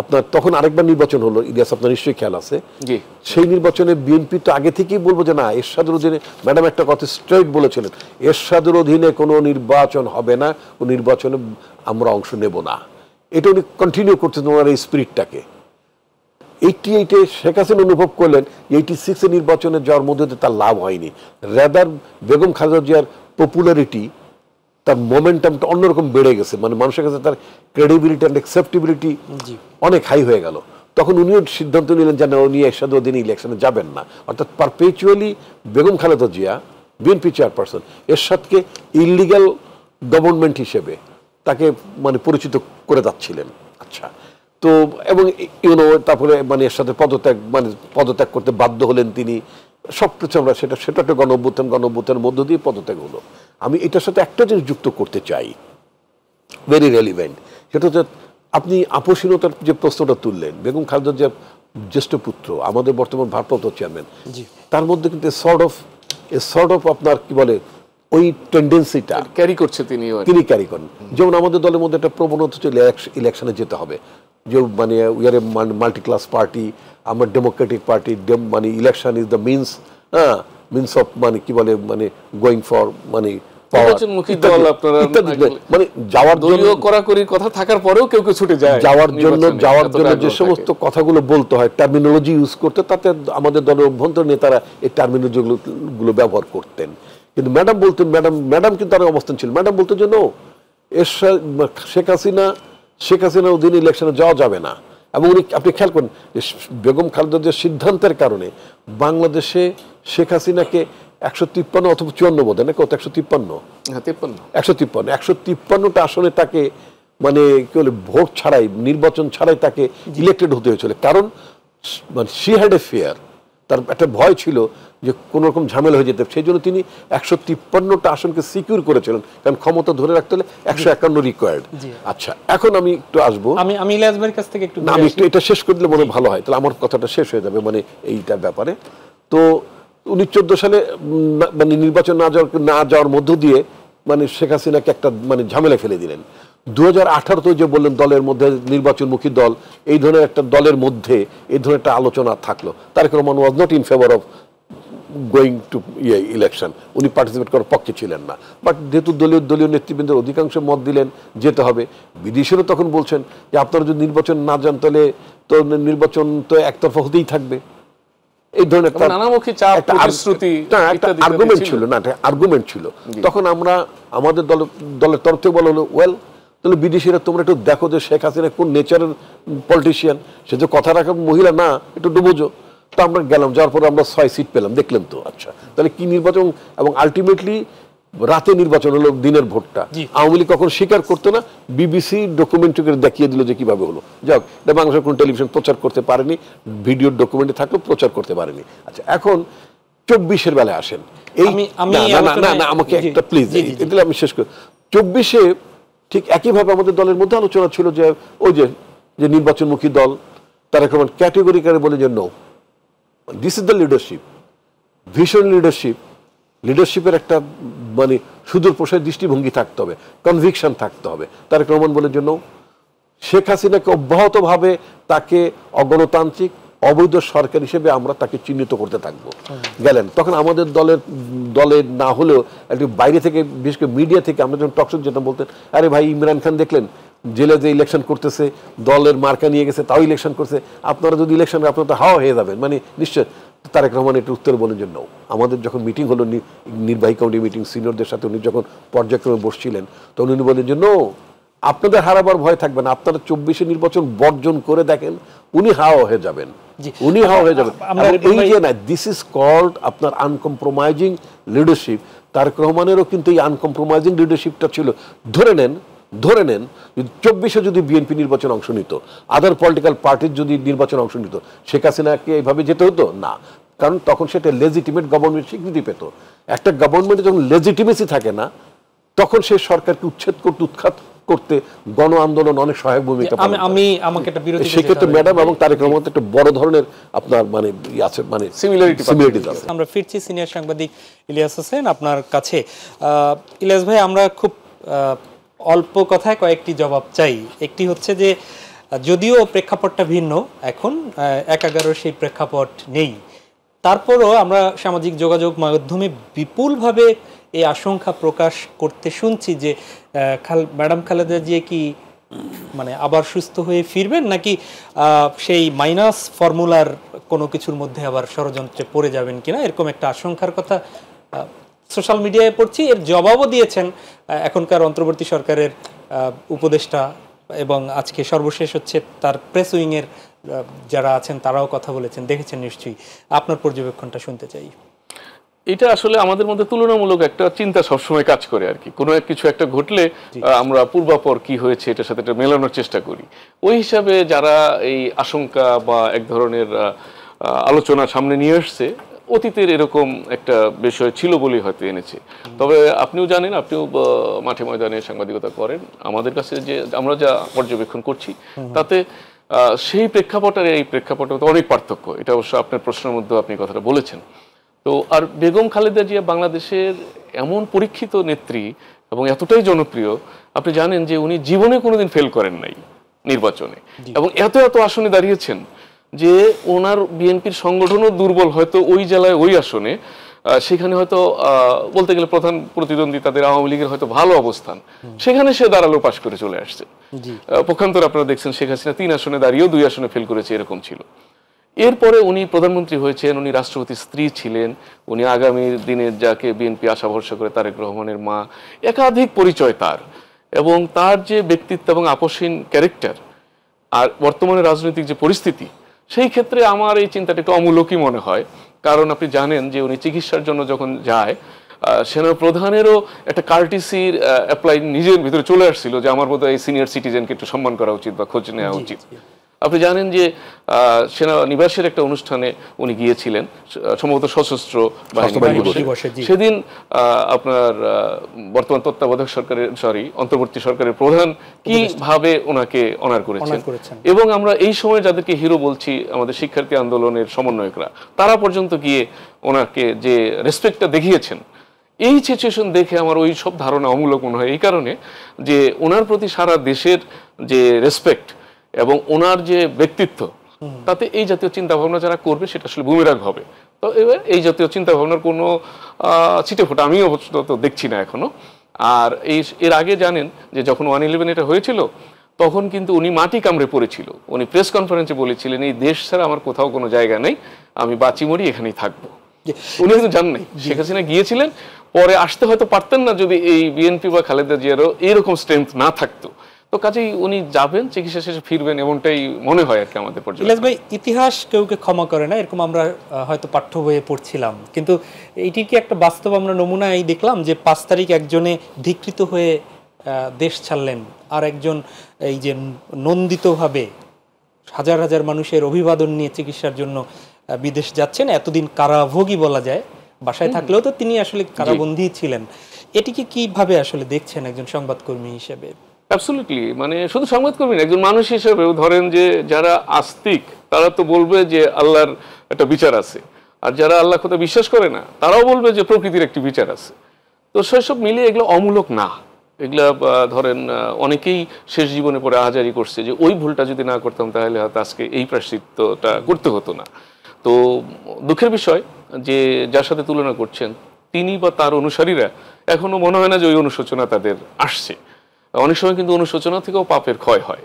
আপনার তখন আরেকবার নির্বাচন হলো, ইলিয়াস আপনার নিশ্চয়ই খেয়াল আছে। সেই নির্বাচনে বিএনপি তো আগে থেকেই বলবো যে না, এরশাদের অধীনে, ম্যাডাম একটা কথা স্ট্রেট বলেছিলেন, এরশাদের অধীনে কোনো নির্বাচন হবে না, ও নির্বাচনে আমরা অংশ নেব না। এটা উনি কন্টিনিউ করছেন ওনার এই স্পিরিটটাকে। 88-এ শেখ হাসিনা অনুভব করলেন 86-এ নির্বাচনে যাওয়ার মধ্যে তার লাভ হয়নি, রাদার বেগম খালেদা জিয়ার পপুলারিটি, তার মোমেন্টামটা অন্যরকম বেড়ে গেছে, মানে মানুষের কাছে তার ক্রেডিবিলিটি অ্যান্ড অ্যাকসেপ্টেবিলিটি অনেক হাই হয়ে গেল। তখন উনিও সিদ্ধান্ত নিলেন যে না, উনি এরশাদের অধীনে ইলেকশনে যাবেন না, অর্থাৎ perpetually Begum Khaleda Zia, BNP chairperson, এরশাদকে ইলিগাল গভর্নমেন্ট হিসেবে তাকে মানে পরিচিত করে যাচ্ছিলেন। আচ্ছা, তো এবং ইউনো তারপরে মানে এরশাদের পদত্যাগ করতে বাধ্য হলেন তিনি। সব কিছু আমরা সেটা একটা গণঅভ্যুত্থানের মধ্য দিয়ে পদত্যাগ হলো। আমি এটার সাথে একটা জিনিস যুক্ত করতে চাই, ভেরি রেলিভেন্ট, সেটা হচ্ছে আপনি আপসীনতার যে প্রশ্নটা তুললেন, বেগম খালেদা জিয়ার জ্যেষ্ঠ পুত্র, আমাদের বর্তমান ভারপ্রাপ্ত চেয়ারম্যান, তার মধ্যে কিন্তু সর্ট অফ আপনার কি বলে ওই টেন্ডেন্সিটা ক্যারি করছে, তিনি ক্যারি করেন। যেমন আমাদের দলের মধ্যে একটা প্রবণতা ছিল ইলেকশনে যেতে হবে, যে মানে we are A multi class party, আমরা ডেমোক্রেটিক পার্টি, মানে election is the means of মানে কি বলে মানে গোয়িং ফর মানে যাওয়ার জন্য যে সমস্ত কথাগুলো বলতে হয়, টার্মিনোলজি ইউজ করতে, তাতে আমাদের দলের অভ্যন্তর নেতারা এই টার্মিনোলজি গুলো ব্যবহার করতেন। কিন্তু ম্যাডাম কিন্তু তার অবস্থান ছিল, ম্যাডাম বলতে যে নো, শেখ হাসিনার অধীনে ইলেকশনে যাওয়া যাবে না। এবং উনি, আপনি খেয়াল করেন যে বেগম খালেদা জিয়ার সিদ্ধান্তের কারণে বাংলাদেশে শেখ হাসিনাকে 153 অথবা 54 বোধ হয় না, কত 153টা আসনে তাকে মানে কি বলে ভোট ছাড়াই, নির্বাচন ছাড়াই তাকে ইলেক্টেড হতে হয়েছিল। কারণ মানে শি হ্যাড এ ফিয়ার, তার একটা ভয় ছিল যে কোন রকম ঝামেলা হয়ে যেতে, সেই জন্য তিনি 153টা আসনকে সিকিউর করেছিলেন, কারণ ক্ষমতা ধরে রাখতে হলে 151 রিকোয়ার্ড। আচ্ছা, এখন আমি একটু আসবো, আমি ইলিয়াস ভাইয়ের কাছ থেকে একটু আমি এটা শেষ করে দিলে মনে ভালো হয়, তাহলে আমার কথাটা শেষ হয়ে যাবে মানে এইটা ব্যাপারে। তো 1914 সালে মানে নির্বাচন না যাওয়ার মধ্য দিয়ে মানে শেখ হাসিনাকে একটা মানে ঝামেলা ফেলে দিলেন। 2018-তে যে বললেন দলের মধ্যে নির্বাচনমুখী দল, এই ধরনের একটা দলের মধ্যে এই ধরনের একটা আলোচনা থাকলো, Tarique Rahman was not in favour of going to election, উনি পার্টিসিপেট করার পক্ষে ছিলেন না। বাট যেহেতু দলীয় নেতৃবৃন্দের অধিকাংশ মত দিলেন যেতে হবে, বিদেশিরা তখন বলছেন যে আপনারা যদি নির্বাচন না যান তাহলে তো নির্বাচন তো একতরফা হতেই থাকবে। এই ধরনের আর্গুমেন্ট ছিল। তখন আমরা আমাদের দলের তরফ থেকে বলা হলো, ওয়েল তাহলে বিদেশিরা তোমরা একটু দেখো যে শেখ হাসিনা কোন নেচারের পলিটিশিয়ান, সে যে কথা রাখা মহিলা না, একটু ডুবোজো। তো আমরা গেলাম, যাওয়ার পরে আমরা 6 সিট পেলাম, দেখলেন তো। আচ্ছা, তাহলে কি নির্বাচন, এবং আলটিমেটলি রাতে নির্বাচন হলো, দিনের ভোটটা আওয়ামী লীগ কখন স্বীকার করতো না, বিবিসি ডকুমেন্টারি করে দেখিয়ে দিল যে কিভাবে হলো। যাক, এটা বাংলাদেশের কোন টেলিভিশন প্রচার করতে পারেনি, ভিডিওর ডকুমেন্টে থাকলেও প্রচার করতে পারেনি। আচ্ছা, এখন 24-এর বেলায় আসেন। এই না আমাকে একটা প্লিজ, এগুলো আমি শেষ করি। 24-এ ঠিক একইভাবে আমাদের দলের মধ্যে আলোচনা ছিল যে ওই যে নির্বাচনমুখী দল, তারেক রহমান ক্যাটেগরিক্যালি বলে যে no, this is the leadership, vision লিডারশিপের একটা মানে সুদূর প্রসারী দৃষ্টিভঙ্গি থাকতে হবে, কনভিকশন থাকতে হবে। তারেক রহমান বলে জন্য শেখ হাসিনাকে অব্যাহতভাবে তাকে অগণতান্ত্রিক অবৈধ সরকার হিসেবে আমরা তাকে চিহ্নিত করতে থাকবো। গেলেন, তখন আমাদের দলের না হলেও একটু বাইরে থেকে, বিশেষ করে মিডিয়া থেকে আমরা যখন টকশো যেতাম, বলতেন আরে ভাই ইমরান খান দেখলেন জেলে যে ইলেকশন করতেছে, দলের মার্কা নিয়ে গেছে, তাও ইলেকশন করছে, আপনারা যদি ইলেকশন আপনারা তো হাওয়া হয়ে যাবেন, মানে নিশ্চয়। তারেক রহমান এটা উত্তর বলেন যে নো। আমাদের যখন মিটিং হলো, নির্বাহী কমিটি মিটিং, সিনিয়রদের সাথে উনি যখন পর্যায়ক্রমে বসছিলেন, তখন উনি বলেন যে নো, আপনাদের হারাবার ভয় থাকবে না। আপনারা 24-এ নির্বাচন বর্জন করে দেখেন, উনি হাওয়া হয়ে যাবেন, উনি হাওয়া হয়ে যাবেন। এই যে না, দিস ইজ কল্ড আপনার আনকম্প্রোমাইজিং লিডারশিপ। তারেক রহমানেরও কিন্তু এই আনকম্প্রোমাইজিং লিডারশিপটা ছিল। ধরে নেন 24-এ যদি বিএনপি নির্বাচন অংশ নিত, আদার পলিটিক্যাল পার্টির যদি নির্বাচন অংশ নিত, শেখ হাসিনাকে এইভাবে যেতে হতো না, কারণ তখন সেটা লেজিটিমেট গভর্নমেন্ট স্বীকৃতি পেত। একটা গভর্নমেন্টে যখন লেজিটিমেসি থাকে না, তখন সেই সরকারকে উচ্ছেদ করতে, উৎখাত করতে গণ আন্দোলন অনেক সহায়ক ভূমিকা পালন করে। আমি আমাকে একটা বিরতি, সেক্ষেত্রে ম্যাডাম এবং তারেক রহমান একটা বড় ধরনের আপনার মানে আছে, মানে সিমিলারিটি আছে। আমরা ফিরছি সিনিয়র সাংবাদিক ইলিয়াস হোসেন আপনার কাছে। ইলিয়াস ভাই, আমরা খুব অল্প কথায় কয়েকটি জবাব চাই। একটি হচ্ছে যে যদিও প্রেক্ষাপটটা ভিন্ন, এখন ১/১১ সেই প্রেক্ষাপট নেই, তারপরও আমরা সামাজিক যোগাযোগ মাধ্যমে বিপুলভাবে এই আশঙ্কা প্রকাশ করতে শুনছি যে ম্যাডাম খালেদা জিয়া কি মানে আবার সুস্থ হয়ে ফিরবেন, নাকি সেই মাইনাস ফর্মুলার কোনো কিছুর মধ্যে আবার ষড়যন্ত্রে পড়ে যাবেন কিনা, এরকম একটা আশঙ্কার কথা সোশ্যাল মিডিয়ায় পড়ছি। এর জবাবও দিয়েছেন এখনকার অন্তর্বর্তী সরকারের উপদেষ্টা, এবং আজকে সর্বশেষ হচ্ছে তার প্রেস উইংয়ের যারা আছেন তারাও কথা বলেছেন, দেখেছেন নিশ্চয়ই। আপনার পর্যবেক্ষণটা শুনতে চাই। এটা আসলে আমাদের মধ্যে তুলনামূলক একটা চিন্তা সবসময় কাজ করে আর কি। কোনো কিছু একটা ঘটলে আমরা পূর্বাপর কি হয়েছে এটার সাথে এটা মেলানোর চেষ্টা করি। ওই হিসাবে যারা এই আশঙ্কা বা এক ধরনের আলোচনা সামনে নিয়ে আসছে, অতীতের এরকম একটা বিষয় ছিল বলেই হয়তো এনেছে। তবে আপনিও জানেন, আপনিও মাঠে ময়দানে সাংবাদিকতা করেন, আমাদের কাছে যে আমরা যা পর্যবেক্ষণ করছি তাতে সেই প্রেক্ষাপট আর এই প্রেক্ষাপটে অনেক পার্থক্য। এটা অবশ্য আপনার প্রশ্নের মধ্যে আপনি কথাটা বলেছেন। তো আর বেগম খালেদা জিয়া বাংলাদেশের এমন পরীক্ষিত নেত্রী এবং এতটাই জনপ্রিয়, আপনি জানেন যে উনি জীবনে কোনোদিন ফেল করেন নাই নির্বাচনে, এবং এত আসনে দাঁড়িয়েছেন যে ওনার বিএনপির সংগঠনও দুর্বল হয়তো ওই জেলায় ওই আসনে, সেখানে হয়তো বলতে গেলে প্রধান প্রতিদ্বন্দ্বী তাদের আওয়ামী লীগের হয়তো ভালো অবস্থান, সেখানে সে দাঁড়ালো পাশ করে চলে আসছে। পক্ষান্তরে আপনারা দেখছেন শেখ হাসিনা 3 আসনে দাঁড়িয়েও 2 আসনে ফেল করেছে, এরকম ছিল। এরপরে উনি প্রধানমন্ত্রী হয়েছেন, উনি রাষ্ট্রপতির স্ত্রী ছিলেন, উনি আগামী দিনে যাকে বিএনপি আশা ভরসা করে তারেক রহমানের মা, একাধিক পরিচয় তার, এবং তার যে ব্যক্তিত্ব এবং আপসহীন ক্যারেক্টার আর বর্তমানে রাজনৈতিক যে পরিস্থিতি, সেই ক্ষেত্রে আমার এই চিন্তাটা একটু অমূলকই মনে হয়। কারণ আপনি জানেন যে উনি চিকিৎসার জন্য যখন যায়, সেনা প্রধানেরও একটা কার্টিসির অ্যাপ্লাই নিজের ভিতরে চলে আসছিল যে আমার বোধহয় এই সিনিয়র সিটিজেনকে একটু সম্মান করা উচিত বা খোঁজ নেওয়া উচিত। আপনি জানেন যে সেনা নিবাসের একটা অনুষ্ঠানে উনি গিয়েছিলেন, সম্ভবত সশস্ত্র বাহিনী দিবসে। সেদিন আপনার বর্তমান তত্ত্বাবধায়ক সরকারের অন্তর্বর্তী সরকারের প্রধান কিভাবে ওনাকে অনার করেছেন, এবং আমরা এই সময় যাদেরকে হিরো বলছি আমাদের শিক্ষার্থী আন্দোলনের সমন্বয়করা, তারা পর্যন্ত গিয়ে ওনাকে যে রেসপেক্টটা দেখিয়েছেন, এই সিচুয়েশন দেখে আমার ওই সব ধারণা অমূলক মনে হয়। এই কারণে যে ওনার প্রতি সারা দেশের যে রেসপেক্ট এবং ওনার যে ব্যক্তিত্ব, তাতে এই জাতীয় চিন্তা ভাবনা যারা করবে সেটা আসলে বুমেরাং হবে। তো এবার এই জাতীয় চিন্তা ভাবনার কোনো ছিটে ফোটা আমি অবশ্য দেখছি না এখনো। আর এর আগে জানেন যে যখন 1/11 এটা হয়েছিল, তখন কিন্তু উনি মাটি কামড়ে পড়েছিল। উনি প্রেস কনফারেন্সে বলেছিলেন, এই দেশ ছাড়া আমার কোথাও কোনো জায়গা নেই, আমি বাঁচি মরি এখানেই থাকবো। উনি কিন্তু জান নাই, শেখ হাসিনা গিয়েছিলেন, পরে আসতে হয়তো পারতেন না যদি এই বিএনপি বা খালেদা জিয়ারও এইরকম স্ট্রেংথ না থাকতো। তো কাজেই উনি যাবেন, চিকিৎসা শেষে ফিরবেন, এমনটাই মনে হয় আর কি আমাদের পর্যন্ত। ইলিয়াস ভাই, ইতিহাস কেউকে ক্ষমা করে না, এরকম আমরা হয়তো পাঠ্য বইয়ে পড়ছিলাম, কিন্তু এইটির কি একটা বাস্তব আমরা নমুনা এই দেখলাম যে 5 তারিখ একজনে ধিকৃত হয়ে দেশ ছাড়লেন, আর একজন এই যে নন্দিতভাবে হাজার হাজার মানুষের অভিবাদন নিয়ে চিকিৎসার জন্য বিদেশ যাচ্ছেন, এতদিন কারাভোগী বলা যায়, বাসায় থাকলেও তো তিনি আসলে কারাবন্দী ছিলেন। এটিকে কিভাবে আসলে দেখছেন একজন সংবাদকর্মী হিসেবে? অ্যাবসলিউটলি, মানে শুধু সংবাদকর্মী না, একজন মানুষ হিসেবেও ধরেন যে যারা আস্তিক তারা তো বলবে যে আল্লাহর একটা বিচার আছে, আর যারা আল্লাহ কথা বিশ্বাস করে না তারাও বলবে যে প্রকৃতির একটি বিচার আছে। তো সেসব মিলিয়ে এগুলো অমূলক না। এগুলা ধরেন অনেকেই শেষ জীবনে পরে আহাজারি করছে যে ওই ভুলটা যদি না করতাম তাহলে হয়তো আজকে এই প্রায়শ্চিত্তটা করতে হতো না। তো দুঃখের বিষয় যে যার সাথে তুলনা করছেন তিনি বা তার অনুসারীরা এখনো মনে হয় না যে ওই অনুশোচনা তাদের আসছে। অনেক সময় কিন্তু অনুশোচনা থেকেও পাপের ক্ষয় হয়,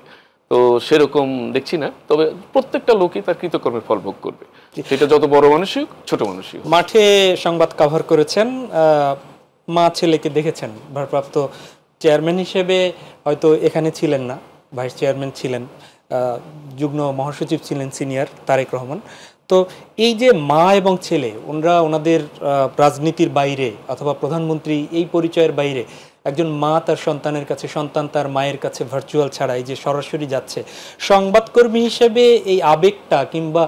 তো সেরকম দেখছি না। তবে প্রত্যেকটা লোকই তার কৃতকর্মের ফল ভোগ করবে, সেটা যত বড় মানুষই হোক ছোট মানুষই হোক। মাঠে সংবাদ কভার করেছেন, মা ছেলেকে দেখেছেন, ভারপ্রাপ্ত চেয়ারম্যান হিসেবে হয়তো এখানে ছিলেন না, ভাইস চেয়ারম্যান ছিলেন, যুগ্ম মহাসচিব ছিলেন সিনিয়র তারেক রহমান। তো এই যে মা এবং ছেলে ওনারা ওনাদের রাজনীতির বাইরে অথবা প্রধানমন্ত্রী এই পরিচয়ের বাইরে একজন মা তার সন্তানের কাছে, সন্তান তার মায়ের কাছে ভার্চুয়াল ছাড়া এই যে সরাসরি যাচ্ছে, সংবাদকর্মী হিসেবে এই আবেগটা কিংবা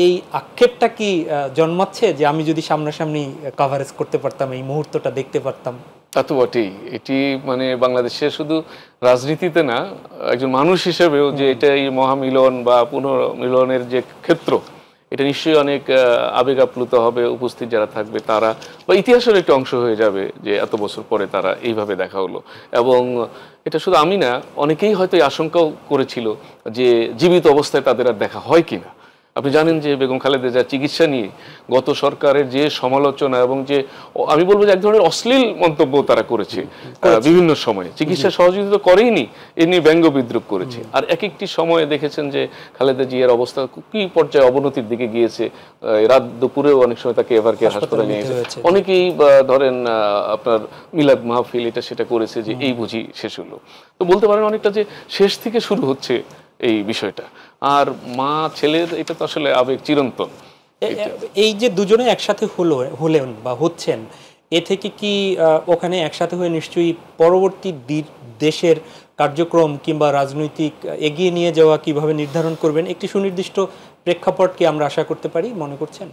এই আক্ষেপটা কি জন্মাচ্ছে যে আমি যদি সামনাসামনি কভারেজ করতে পারতাম, এই মুহূর্তটা দেখতে পারতাম? তা তো বটেই। এটি মানে বাংলাদেশে শুধু রাজনীতিতে না, একজন মানুষ হিসেবেও যে এটা এই মহামিলন বা পুনর্মিলনের যে ক্ষেত্র, এটা নিশ্চয়ই অনেক আবেগ আপ্লুত হবে উপস্থিত যারা থাকবে তারা, বা ইতিহাসের একটা অংশ হয়ে যাবে যে এত বছর পরে তারা এইভাবে দেখা হলো। এবং এটা শুধু আমি না, অনেকেই হয়তো এই আশঙ্কাও করেছিল যে জীবিত অবস্থায় তাদের আর দেখা হয় কিনা। আপনি জানেন যে বেগম খালেদা জিয়ার চিকিৎসা নিয়ে গত সরকারের যে সমালোচনা এবং যে আমি বলবো যে এক ধরনের অশ্লীল মন্তব্য তারা করেছে বিভিন্ন সময়ে, চিকিৎসা সহযোগিতা করেইনি এ নিয়ে ব্যঙ্গ বিদ্রুপ করেছে। আর এক একটি সময়ে দেখেছেন যে খালেদা জিয়ার অবস্থা কি পর্যায়ে অবনতির দিকে গিয়েছে, রাত দুপুরেও অনেক সময় তাকে এভার কেয়ার হাসপাতালে নিয়ে গেছে। অনেকেই ধরেন আপনার মিলাদ মাহফিল এটা সেটা করেছে যে এই বুঝি শেষ হলো। তো বলতে পারেন অনেকটা যে শেষ থেকে শুরু হচ্ছে এই বিষয়টা। আর মা ছেলের এটা তো আসলে আবেগ চিরন্তন। এই যে দুজনে একসাথে হলেন বা হচ্ছেন, এ থেকে কি ওখানে একসাথে হয়ে নিশ্চয়ই পরবর্তী দেশের কার্যক্রম কিংবা রাজনৈতিক এগিয়ে নিয়ে যাওয়া কিভাবে নির্ধারণ করবেন একটি সুনির্দিষ্ট প্রেক্ষাপট কি আমরা আশা করতে পারি মনে করছেন?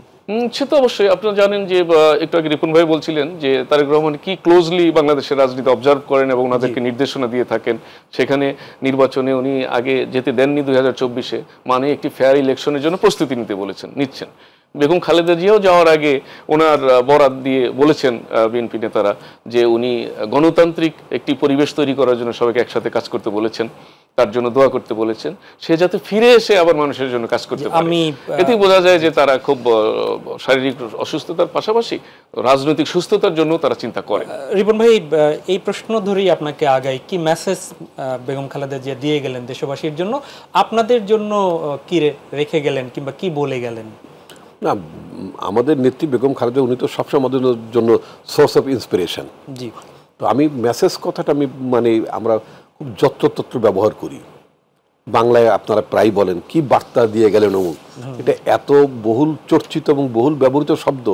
সে তো অবশ্যই। আপনারা জানেন যে একটু আগে রিপন ভাই বলছিলেন যে তারেক রহমান কি ক্লোজলি বাংলাদেশের রাজনীতি অবজার্ভ করেন এবং ওনাদেরকে নির্দেশনা দিয়ে থাকেন। সেখানে নির্বাচনে উনি আগে যেতে দেননি 2024-এ, মানে একটি ফেয়ার ইলেকশনের জন্য প্রস্তুতি নিচ্ছেন। বেগম খালেদা জিয়াও যাওয়ার আগে ওনার বরাত দিয়ে বলেছেন বিএনপি নেতারা যে উনি গণতান্ত্রিক একটি পরিবেশ তৈরি করার জন্য সবাইকে একসাথে কাজ করতে বলেছেন, তার জন্য দোয়া করতে বলেছেন, সে যাতে ফিরে এসে আবার মানুষের জন্য কাজ করতে পারে। এতেই বোঝা যায় যে তারা খুব শারীরিক অসুস্থতার পাশাপাশি রাজনৈতিক সুস্থতার জন্য তারা চিন্তা করে। রিপন ভাই, এই প্রশ্ন ধরেই আপনাকে আগাই, কি মেসেজ বেগম খালেদা জিয়া দিয়ে গেলেন দেশবাসীর জন্য, আপনাদের জন্য কি রেখে গেলেন কিংবা কি বলে গেলেন? না, আমাদের নেত্রী বেগম খালেদা উনি তো সবসময় আমাদের জন্য সোর্স অফ ইন্সপিরেশন। জি। তো আমি মেসেজ কথাটা আমি মানে আমরা খুব যত্রতত্র ব্যবহার করি। বাংলায় আপনারা প্রায় বলেন কি বার্তা দিয়ে গেলেন অমুক, এটা এত বহুল চর্চিত এবং বহুল ব্যবহৃত শব্দ,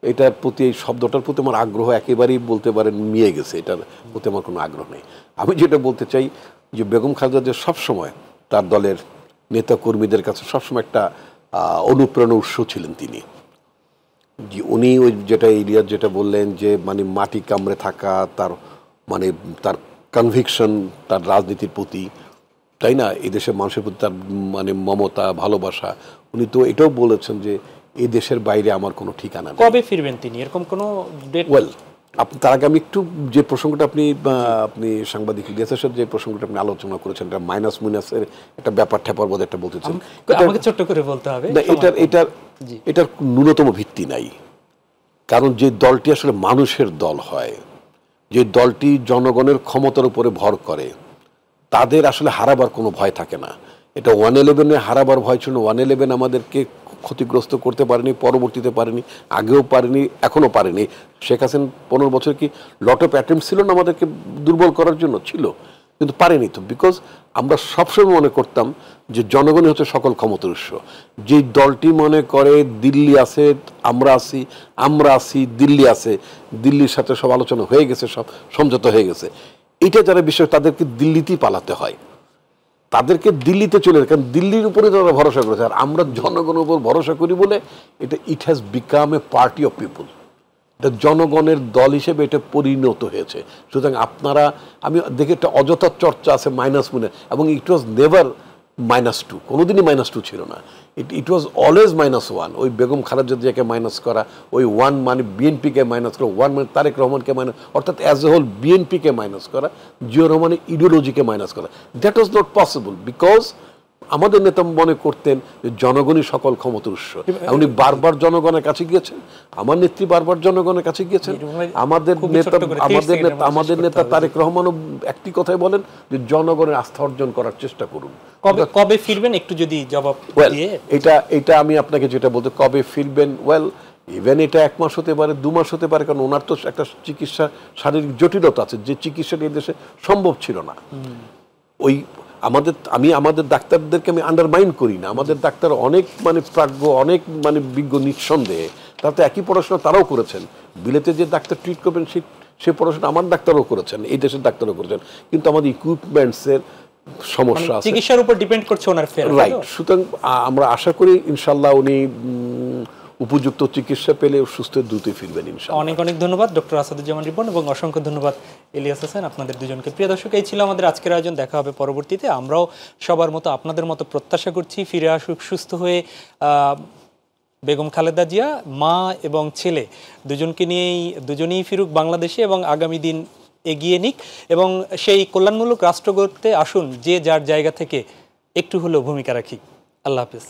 এটার প্রতি এই শব্দটার প্রতি আমার আগ্রহ একেবারেই বলতে পারেন মিয়ে গেছে, এটার প্রতি আমার কোনো আগ্রহ নেই। আমি যেটা বলতে চাই যে বেগম খালেদা যে সবসময় তার দলের নেতা কর্মীদের কাছে সবসময় একটা অনুপ্রেরণা উৎস ছিলেন তিনি। যে উনি ওই যেটা এরিয়ার যেটা বললেন যে মানে মাটি কামড়ে থাকা, তার মানে তার কনভিকশন তার রাজনীতির প্রতি, তাই না, এই দেশের মানুষের প্রতি তার মানে মমতা ভালোবাসা, উনি তো এটাও বলেছেন যে এই দেশের বাইরে আমার কোনো ঠিকানা নেই। কবে ফিরবেন তিনি, এরকম কোনো ডেট? ওয়েল, তার আগে আমি একটু যে প্রসঙ্গটা আপনি সাংবাদিক ইলিয়াসের সাথে যে প্রসঙ্গটা আপনি আলোচনা করেছেন, এটা মাইনাস মুইনাসের একটা ব্যাপার ঠেপার বোধ একটা বলতেছেন, আমাকে ছোট্ট করে বলতে হবে। এটার ন্যূনতম ভিত্তি নাই। কারণ যে দলটি আসলে মানুষের দল হয়, যে দলটি জনগণের ক্ষমতার উপরে ভর করে, তাদের আসলে হারাবার কোনো ভয় থাকে না। এটা 111-এ হারাবার ভয় ছিল। 111 আমাদেরকে ক্ষতিগ্রস্ত করতে পারেনি, পরবর্তীতে পারেনি, আগেও পারেনি, এখনও পারেনি। শেখ হাসিনা 15 বছর কি লট অফ অ্যাটেম্প ছিল না আমাদেরকে দুর্বল করার জন্য? ছিল, কিন্তু পারেনি তো। বিকজ আমরা সবসময় মনে করতাম যে জনগণই হচ্ছে সকল ক্ষমতার উৎস। যে দলটি মনে করে দিল্লি আছে, আমরা আছি, দিল্লি আছে, দিল্লির সাথে সব আলোচনা হয়ে গেছে, সব সমঝোতা হয়ে গেছে, এটা যারা বিষয় তাদেরকে দিল্লিতেই পালাতে হয়, তাদেরকে দিল্লিতে চলে যায়। কারণ দিল্লির উপরে তারা ভরসা করেছে, আর আমরা জনগণের উপর ভরসা করি বলে এটা it has become a party of people. এটা জনগণের দল হিসেবে এটা পরিণত হয়েছে। সুতরাং আপনারা, আমি দেখি একটা অযথা চর্চা আছে মাইনাস মুনে, এবং ইট ওয়াজ নেভার -2, কোনোদিনই -2 ছিল না। ইট ওয়াজ অলওয়েজ -1। ওই বেগম খালেদা জিয়াকে মাইনাস করা, ওই 1 মানে বিএনপিকে মাইনাস করা, 1 মানে তারেক রহমানকে মাইনাস, অর্থাৎ অ্যাজ এ হোল বিএনপিকে মাইনাস করা, জিয়া রহমানের ইডিওলজিকে মাইনাস করা, that was not possible. Because আমাদের নেতা মনে করতেন যে জনগণই সকল ক্ষমতার উৎস। উনি বারবার জনগণের কাছে গিয়েছেন, আমার নেত্রী বারবার জনগণের কাছে গিয়েছেন, আমাদের নেতা তারেক রহমানও একটি কথাই বলেন যে জনগণের আস্থা অর্জন করার চেষ্টা করুন। কবে ফিরবেন একটু যদি জবাব দিয়ে। এটা আমি আপনাকে যেটা বলতে, কবে ফিরবেন, ওয়েল ইভেন এটা 1 মাস হতে পারে, 2 মাস হতে পারে, কারণ ওনার তো একটা চিকিৎসা শারীরিক জটিলতা আছে, যে চিকিৎসাটা এই দেশে সম্ভব ছিল না। ওই আমাদের ডাক্তারদেরকে আমি আন্ডারমাইন করি না, আমাদের ডাক্তার অনেক মানে প্রাজ্ঞ, অনেক মানে বিজ্ঞ নিঃসন্দেহে, তাতে একই পড়াশোনা তারাও করেছেন। বিলেতে যে ডাক্তার ট্রিট করবেন সে পড়াশোনা আমার ডাক্তারও করেছেন, এই দেশের ডাক্তারও করেছেন, কিন্তু আমাদের ইকুইপমেন্টসের সমস্যা আছে, চিকিৎসার উপর ডিপেন্ড করছে ওনার ফেয়ার। রাইট। সুতরাং আমরা আশা করি ইনশাল্লাহ উনি উপযুক্ত চিকিৎসা পেলে সুস্থ দ্রুতই ফিরবেন ইনশাআল্লাহ। অনেক অনেক ধন্যবাদ ডক্টর আসাদুজ্জামান রিপন এবং অসংখ্য ধন্যবাদ ইলিয়াস হোসেন, আপনাদের দুজনকে। প্রিয় দর্শক, এই ছিল আমাদের আজকের আয়োজন। দেখা হবে পরবর্তীতে। আমরাও সবার মতো আপনাদের মতো প্রত্যাশা করছি ফিরে আসুক সুস্থ হয়ে বেগম খালেদা জিয়া, মা এবং ছেলে দুজনেই ফিরুক বাংলাদেশে এবং আগামী দিন এগিয়ে নিক এবং সেই কল্যাণমূলক রাষ্ট্র গড়তে আসুন যে যার জায়গা থেকে একটু হলেও ভূমিকা রাখি। আল্লাহ হাফেজ।